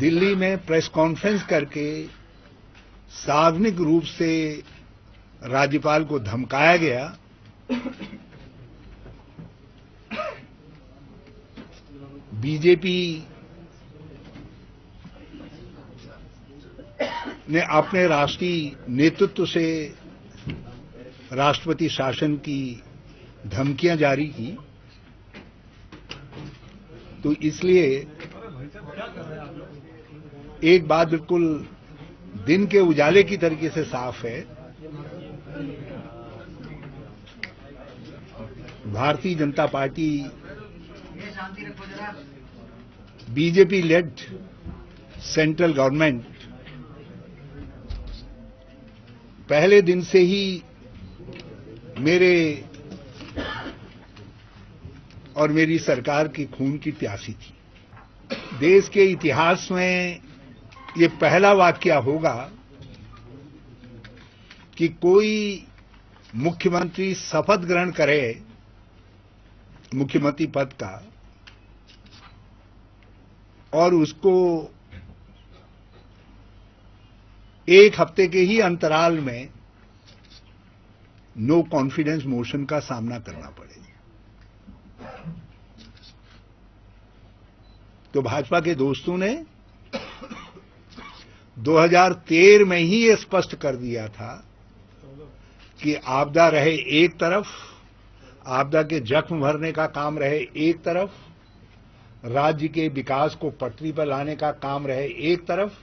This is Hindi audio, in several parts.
दिल्ली में प्रेस कॉन्फ्रेंस करके सार्वजनिक रूप से राज्यपाल को धमकाया गया, बीजेपी ने अपने राष्ट्रीय नेतृत्व से राष्ट्रपति शासन की धमकियां जारी की। तो इसलिए एक बात बिल्कुल दिन के उजाले की तरीके से साफ है, Bharatiya Janata party BJP lead central government पहले दिन से ही मेरे और मेरी सरकार की खून की प्यासी थी। देश के इतिहास में ये पहला वाकया होगा कि कोई मुख्यमंत्री शपथ ग्रहण करे मुख्यमंत्री पद का और उसको एक हफ्ते के ही अंतराल में नो कॉन्फिडेंस मोशन का सामना करना पड़े। तो भाजपा के दोस्तों ने 2013 में ही ये स्पष्ट कर दिया था कि आपदा रहे एक तरफ, आपदा के जख्म भरने का काम रहे एक तरफ, राज्य के विकास को पटरी पर लाने का काम रहे एक तरफ,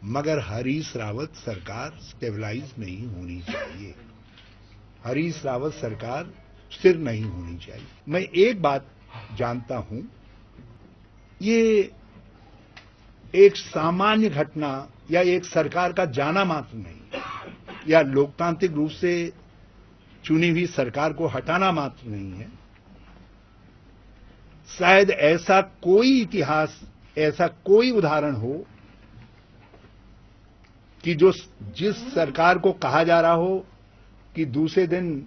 मगर हरीश रावत सरकार स्टेबलाइज नहीं होनी चाहिए, हरीश रावत सरकार स्थिर नहीं होनी चाहिए। मैं एक बात जानता हूं, ये एक सामान्य घटना या एक सरकार का जाना मात्र नहीं या लोकतांत्रिक रूप से चुनी हुई सरकार को हटाना मात्र नहीं है। शायद ऐसा कोई इतिहास, ऐसा कोई उदाहरण हो कि जिस सरकार को कहा जा रहा हो कि दूसरे दिन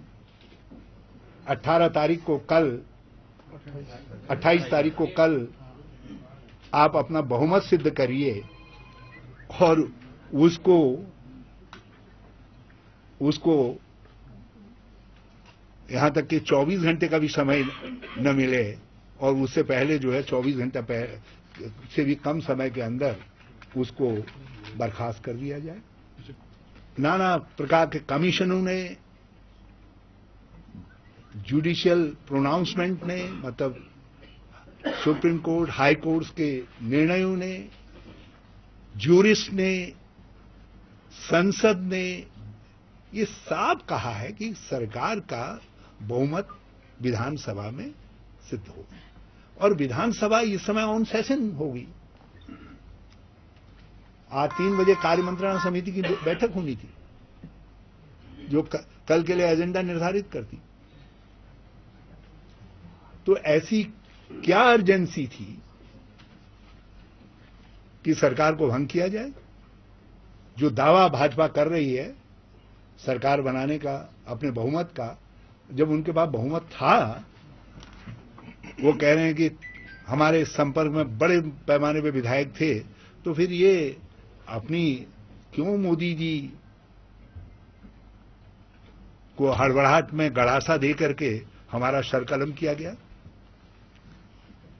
28 तारीख को कल आप अपना बहुमत सिद्ध करिए और उसको यहां तक कि 24 घंटे का भी समय न मिले और उससे पहले जो है 24 घंटा से भी कम समय के अंदर उसको बर्खास्त कर दिया जाए। नाना प्रकार के कमीशनों ने, जुडिशियल प्रोनाउंसमेंट ने, मतलब सुप्रीम कोर्ट, हाई कोर्ट्स के निर्णयों ने, ज्यूरिस्ट ने, संसद ने ये साफ कहा है कि सरकार का बहुमत विधानसभा में सिद्ध हो और विधानसभा इस समय ऑन सेशन होगी। आज 3 बजे कार्य मंत्रणा समिति की बैठक होनी थी जो कल के लिए एजेंडा निर्धारित करती। तो ऐसी क्या अर्जेंसी थी कि सरकार को भंग किया जाए? जो दावा भाजपा कर रही है सरकार बनाने का, अपने बहुमत का, जब उनके पास बहुमत था, वो कह रहे हैं कि हमारे संपर्क में बड़े पैमाने पे विधायक थे, तो फिर ये अपनी क्यों मोदी जी को हड़बड़ाहट में गड़ासा दे करके हमारा सरकलम किया गया?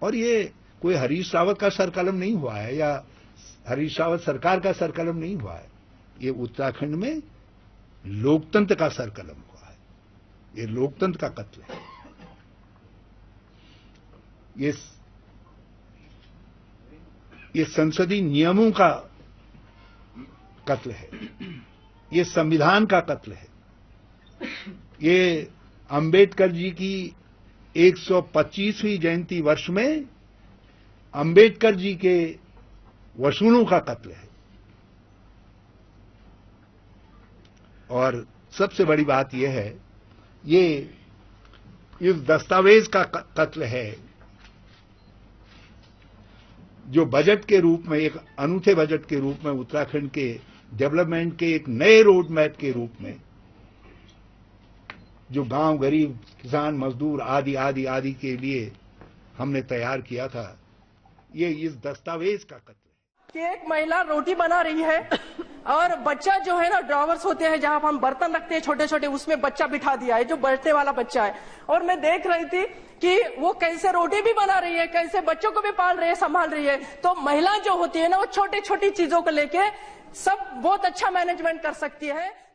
और ये कोई हरीश रावत का सरकलम नहीं हुआ है या हरीश रावत सरकार का सरकलम नहीं हुआ है, ये उत्तराखंड में लोकतंत्र का सरकलम हुआ है। ये लोकतंत्र का कत्ल है। ये संसदीय नियमों का कत्ल है, ये संविधान का कत्ल है। ये अंबेडकर जी की 125वीं जयंती वर्ष में अंबेडकर जी के वसूलों का कत्ल है। और सबसे बड़ी बात यह है, ये इस दस्तावेज का कत्ल है जो बजट के रूप में, एक अनूठे बजट के रूप में, उत्तराखंड के डेवलपमेंट के एक नए रोड मैप के रूप में, जो गांव, गरीब, किसान, मजदूर आदि आदि आदि के लिए हमने तैयार किया था, ये इस दस्तावेज का कत्ल है। कि एक महिला रोटी बना रही है और बच्चा जो है ना, ड्रॉवर्स होते हैं जहां हम बर्तन रखते हैं छोटे छोटे, उसमें बच्चा बिठा दिया है जो बैठने वाला बच्चा है। और मैं देख रही थी कि वो कैसे रोटी भी बना रही है, कैसे बच्चों को भी पाल रही है, संभाल रही है। तो महिला जो होती है ना, वो छोटी छोटी चीजों को लेके सब बहुत अच्छा मैनेजमेंट कर सकती है।